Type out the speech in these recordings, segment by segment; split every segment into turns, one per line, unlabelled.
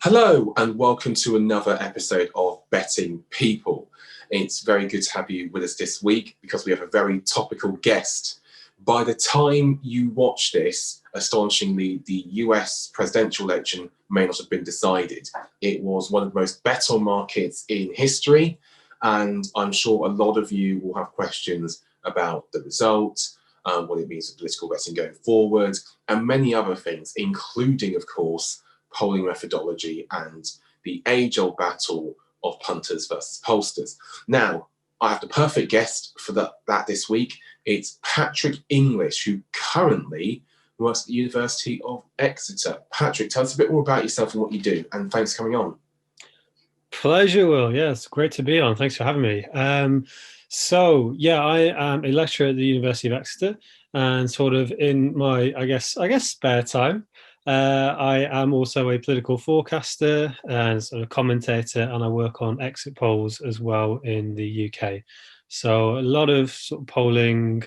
Hello and welcome to another episode of Betting People. It's very good to have you with us this week because we have a very topical guest. By the time you watch this, astonishingly, the US presidential election may not have been decided. It was one of the most bet on markets in history, and I'm sure a lot of you will have questions about the result, what it means for political betting going forward, and many other things, including, of course, polling methodology and the age-old battle of punters versus pollsters. Now, I have the perfect guest for that this week. It's Patrick English, who currently works at the University of Exeter. Patrick, tell us a bit more about yourself and what you do, and thanks for coming on.
Pleasure, Will. Yeah, it's great to be on. Thanks for having me. I am a lecturer at the University of Exeter, and sort of in my, I guess, spare time, I am also a political forecaster and sort of commentator, and I work on exit polls as well in the UK. So a lot of sort of polling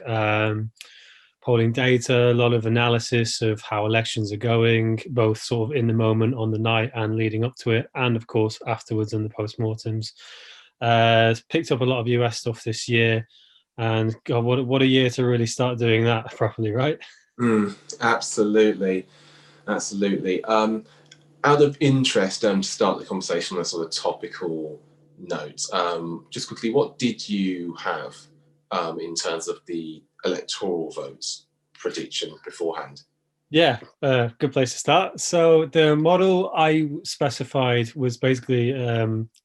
data, a lot of analysis of how elections are going, both sort of in the moment, on the night, and leading up to it, and of course afterwards in the postmortems. Picked up a lot of US stuff this year, and God, what a year to really start doing that properly, right?
Absolutely. Out of interest, to start the conversation on a sort of topical note, just quickly, what did you have in terms of the electoral votes prediction beforehand?
Yeah, good place to start. So the model I specified was basically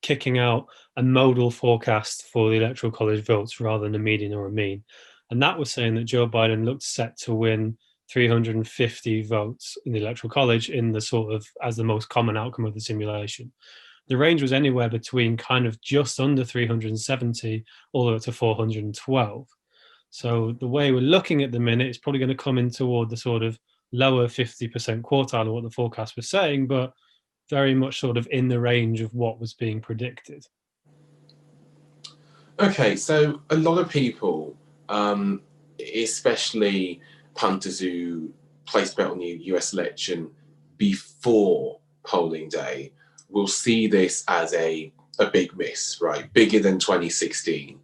kicking out a modal forecast for the Electoral College votes rather than a median or a mean. And that was saying that Joe Biden looked set to win 350 votes in the Electoral College in the sort of as the most common outcome of the simulation. The range was anywhere between kind of just under 370 all the way up to 412. So the way we're looking at the minute, it's probably going to come in toward the sort of lower 50% quartile of what the forecast was saying, but very much sort of in the range of what was being predicted.
Okay, so a lot of people, especially punters who place bet on the US election before polling day, will see this as a big miss, right? Bigger than 2016,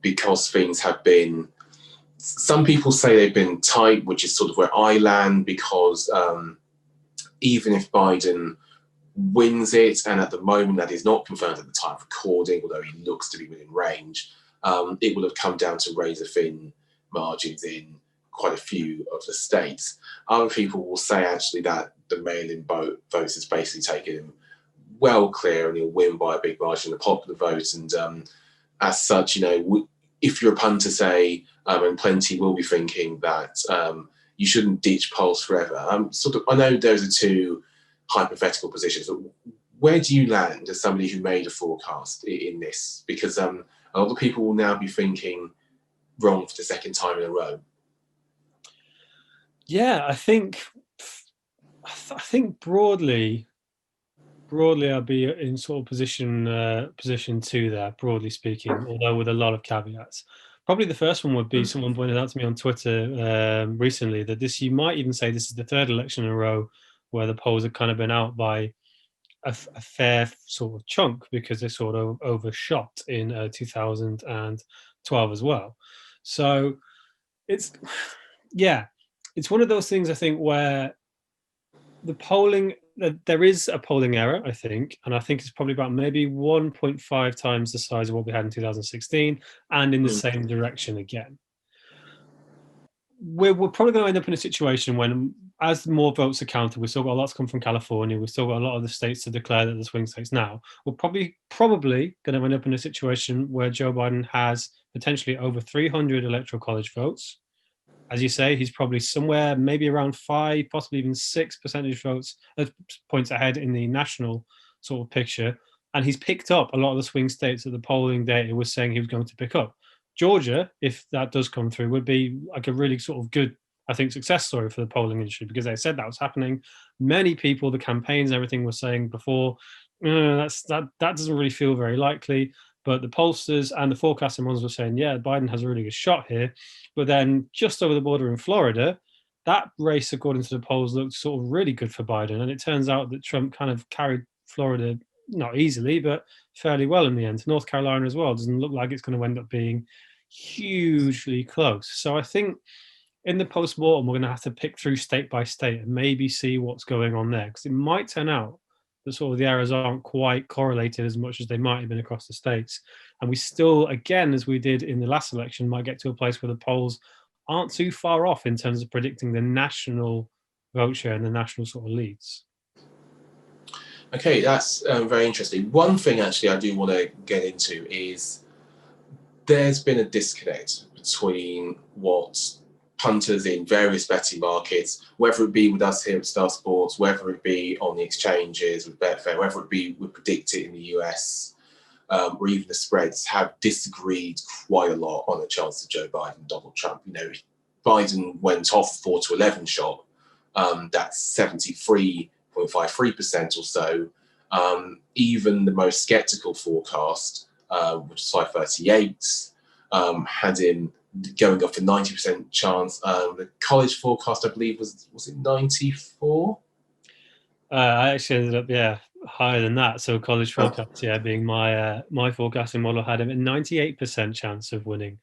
because things have been, some people say they've been tight, which is sort of where I land, because even if Biden wins it, and at the moment that is not confirmed at the time of recording, although he looks to be within range, it will have come down to razor thin margins in quite a few of the states. Other people will say actually that the mail-in votes has basically taken him well clear and he'll win by a big margin in the popular vote. And as such, if you're a punter, say, and plenty will be thinking that you shouldn't ditch polls forever. I know those are two hypothetical positions, but where do you land as somebody who made a forecast in this? Because a lot of people will now be thinking wrong for the second time in a row.
Yeah, I think broadly I'll be in sort of position two there, broadly speaking, although with a lot of caveats. Probably the first one would be someone pointed out to me on Twitter recently that you might even say this is the third election in a row where the polls have kind of been out by a fair sort of chunk because they sort of overshot in 2012 as well. So it's one of those things, I think, where the polling, there is a polling error, I think, and I think it's probably about maybe 1.5 times the size of what we had in 2016 and in the same direction again. We're probably going to end up in a situation when, as more votes are counted, we've still got a lot to come from California, we've still got a lot of the states to declare that the swing states now. We're probably going to end up in a situation where Joe Biden has potentially over 300 electoral college votes. As you say, he's probably somewhere maybe around 5, possibly even 6 percentage points ahead in the national sort of picture. And he's picked up a lot of the swing states that the polling data was saying he was going to pick up. Georgia, if that does come through, would be like a really sort of good, I think, success story for the polling industry because they said that was happening. Many people, the campaigns, everything was saying before, that doesn't really feel very likely. But the pollsters and the forecasting ones were saying, yeah, Biden has a really good shot here. But then just over the border in Florida, that race, according to the polls, looked sort of really good for Biden. And it turns out that Trump kind of carried Florida, not easily, but fairly well in the end. North Carolina as well doesn't look like it's going to end up being hugely close. So I think in the post-mortem, we're going to have to pick through state by state and maybe see what's going on there, because it might turn out that sort of the errors aren't quite correlated as much as they might have been across the states. And we still, again, as we did in the last election, might get to a place where the polls aren't too far off in terms of predicting the national vote share and the national sort of leads.
Okay, that's very interesting. One thing actually I do want to get into is there's been a disconnect between what punters in various betting markets, whether it be with us here at Star Sports, whether it be on the exchanges with Betfair, whether it be with Predict It in the US, or even the spreads, have disagreed quite a lot on the chance of Joe Biden and Donald Trump. You know, Biden went off 4-11 shot. That's 73.53% or so. Even the most skeptical forecast, which is 538, had him going up for 90% chance. The college forecast, I believe, was it 94?
I actually ended up, higher than that. So college forecast, being my forecasting model, had him a 98% chance of winning.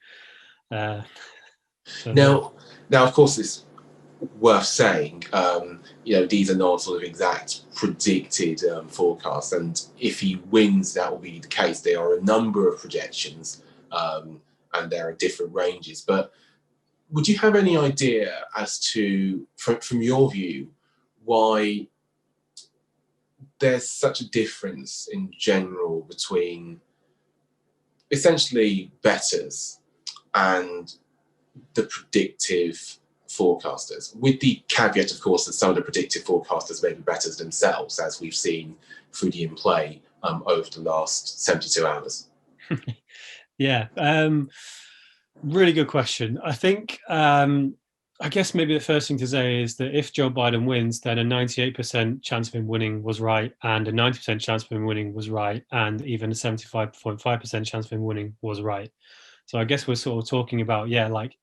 Now, of course, it's worth saying, these are not sort of exact predicted forecasts, and if he wins, that will be the case. There are a number of projections, and there are different ranges. But would you have any idea as to, from your view, why there's such a difference in general between essentially bettors and the predictive forecasters, with the caveat, of course, that some of the predictive forecasters may be bettors themselves, as we've seen through the in-play over the last 72 hours?
Really good question. I think, I guess maybe the first thing to say is that if Joe Biden wins, then a 98% chance of him winning was right, and a 90% chance of him winning was right, and even a 75.5% chance of him winning was right. So I guess we're sort of talking about, like,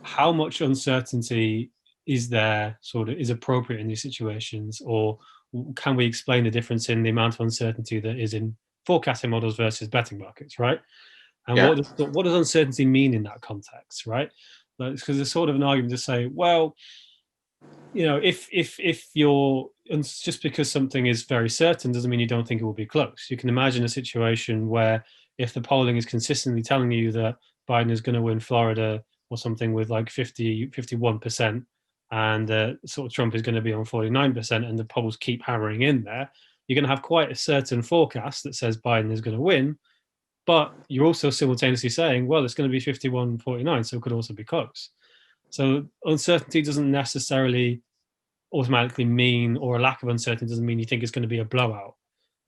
how much uncertainty is there, sort of, is appropriate in these situations, or can we explain the difference in the amount of uncertainty that is in forecasting models versus betting markets, right? And what does uncertainty mean in that context, right? Because there's sort of an argument to say, well, if you're, just because something is very certain doesn't mean you don't think it will be close. You can imagine a situation where if the polling is consistently telling you that Biden is going to win Florida or something with like 51%, and sort of Trump is going to be on 49%, and the polls keep hammering in there, you're going to have quite a certain forecast that says Biden is going to win. But you're also simultaneously saying, well, it's going to be 51-49, so it could also be close. So uncertainty doesn't necessarily automatically mean, or a lack of uncertainty doesn't mean you think it's going to be a blowout,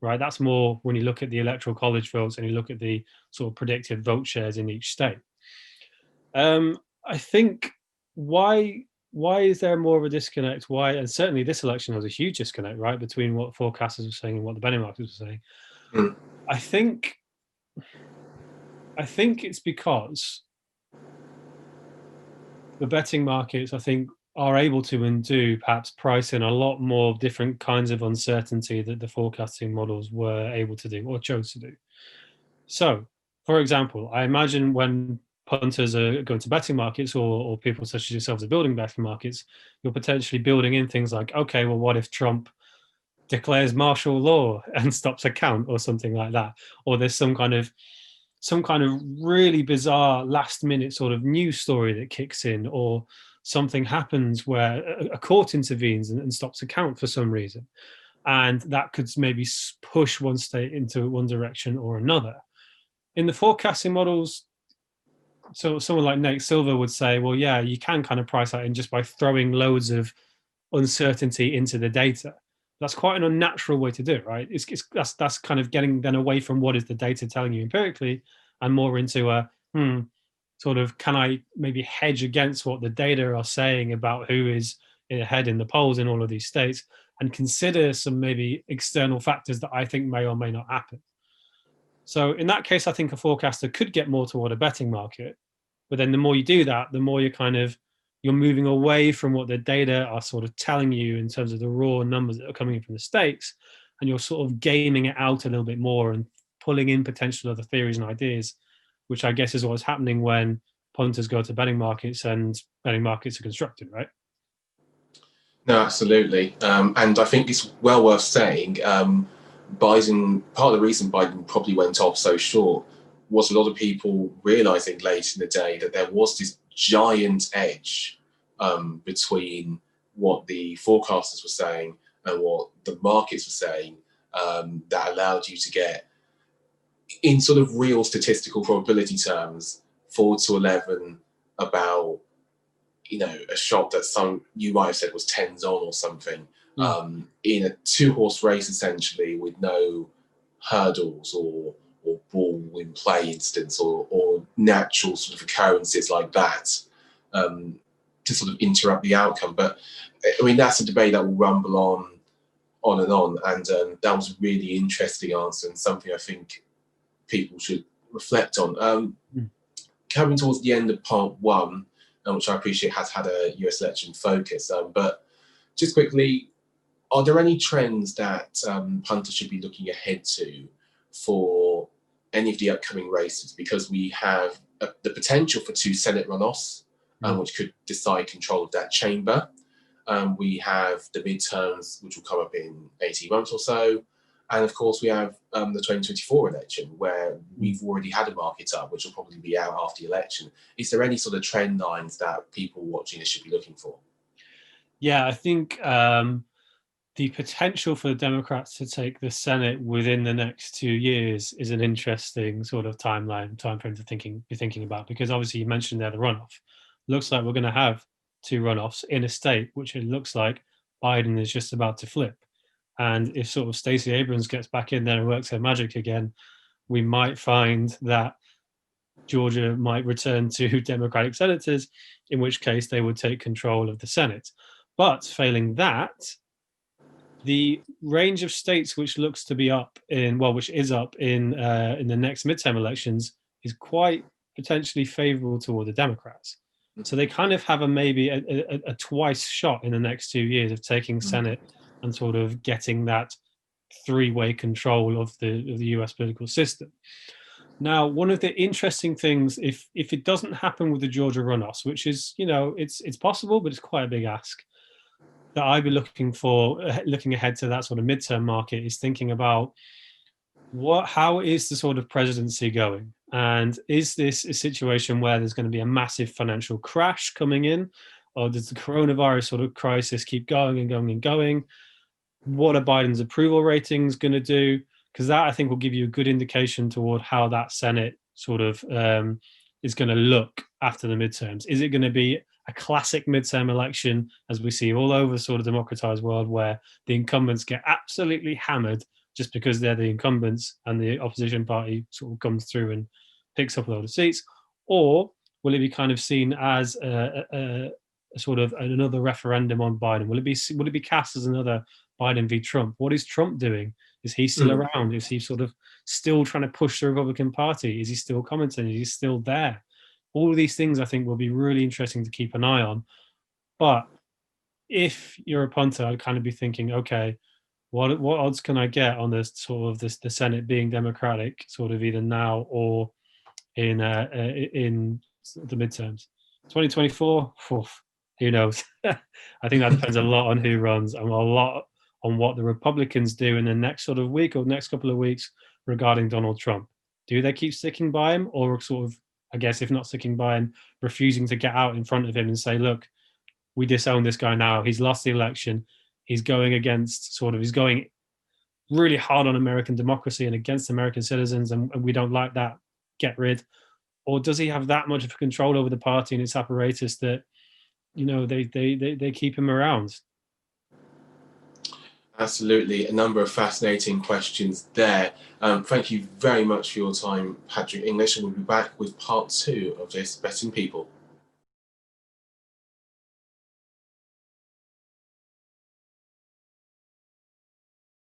right? That's more when you look at the electoral college votes and you look at the sort of predicted vote shares in each state. I think why is there more of a disconnect? Why, and certainly this election was a huge disconnect, right, between what forecasters were saying and what the betting markets were saying. I think it's because the betting markets, I think, are able to and do perhaps price in a lot more different kinds of uncertainty that the forecasting models were able to do or chose to do. So, for example, I imagine when punters are going to betting markets, or people such as yourselves are building betting markets, you're potentially building in things like, okay, well, what if Trump declares martial law and stops a count or something like that? Or there's some kind of really bizarre last minute sort of news story that kicks in, or something happens where a court intervenes and stops a count for some reason. And that could maybe push one state into one direction or another. In the forecasting models, so someone like Nate Silver would say, well, yeah, you can kind of price that in just by throwing loads of uncertainty into the data. That's quite an unnatural way to do it, right? That's kind of getting then away from what is the data telling you empirically, and more into a sort of, can I maybe hedge against what the data are saying about who is ahead in the polls in all of these states, and consider some maybe external factors that I think may or may not happen. So in that case, I think a forecaster could get more toward a betting market. But then the more you do that, the more you're kind of you're moving away from what the data are sort of telling you in terms of the raw numbers that are coming in from the States, and you're sort of gaming it out a little bit more and pulling in potential other theories and ideas, which I guess is what's happening when punters go to betting markets and betting markets are constructed, right?
No, absolutely. And I think it's well worth saying, Biden, part of the reason Biden probably went off so short was a lot of people realizing late in the day that there was this giant edge between what the forecasters were saying and what the markets were saying, that allowed you to get, in sort of real statistical probability terms, 4 to 11 about, you know, a shot that some you might have said was tens on or something, in a 2-horse race essentially, with no hurdles or ball in play instance or natural sort of occurrences like that, to sort of interrupt the outcome. But I mean, that's a debate that will rumble on and on, and that was a really interesting answer and something I think people should reflect on. Coming towards the end of part one, which I appreciate has had a US election focus, but just quickly, are there any trends that punters should be looking ahead to for any of the upcoming races? Because we have the potential for 2 Senate runoffs, which could decide control of that chamber. We have the midterms, which will come up in 18 months or so. And of course, we have the 2024 election, where we've already had a market up, which will probably be out after the election. Is there any sort of trend lines that people watching this should be looking for?
Yeah, I think the potential for the Democrats to take the Senate within the next 2 years is an interesting sort of time frame to be thinking about, because obviously you mentioned there the runoff. Looks like we're going to have 2 runoffs in a state which it looks like Biden is just about to flip. And if sort of Stacey Abrams gets back in there and works her magic again, we might find that Georgia might return to Democratic senators, in which case they would take control of the Senate. But failing that, the range of states which looks to be up in, well, which is up in the next midterm elections, is quite potentially favorable toward the Democrats. So they kind of have maybe a twice shot in the next 2 years of taking Senate and sort of getting that 3-way control of the US political system. Now, one of the interesting things, if it doesn't happen with the Georgia runoffs, which is, you know, it's possible, but it's quite a big ask, that I'd be looking ahead to that sort of midterm market, is thinking about how is the sort of presidency going? And is this a situation where there's going to be a massive financial crash coming in? Or does the coronavirus sort of crisis keep going and going and going? What are Biden's approval ratings going to do? Because that, I think, will give you a good indication toward how that Senate sort of is going to look after the midterms. Is it going to be a classic midterm election, as we see all over the sort of democratized world, where the incumbents get absolutely hammered just because they're the incumbents and the opposition party sort of comes through and picks up a load of seats? Or will it be kind of seen as a sort of another referendum on Biden? Will it be cast as another Biden v. Trump? What is Trump doing? Is he still around? Is he sort of still trying to push the Republican Party? Is he still commenting? Is he still there? All of these things, I think, will be really interesting to keep an eye on. But if you're a punter, I'd kind of be thinking, okay, what odds can I get on this sort of the Senate being Democratic, sort of either now or in the midterms? 2024, who knows? I think that depends a lot on who runs and a lot on what the Republicans do in the next sort of week or next couple of weeks regarding Donald Trump. Do they keep sticking by him, or sort of, I guess, if not sticking by him, refusing to get out in front of him and say, look, we disown this guy now. He's lost the election. He's going really hard on American democracy and against American citizens, and we don't like that. Get rid. Or does he have that much of control over the party and its apparatus that, you know, they keep him around?
Absolutely. A number of fascinating questions there. Thank you very much for your time, Patrick English, and we'll be back with part 2 of this Betting People.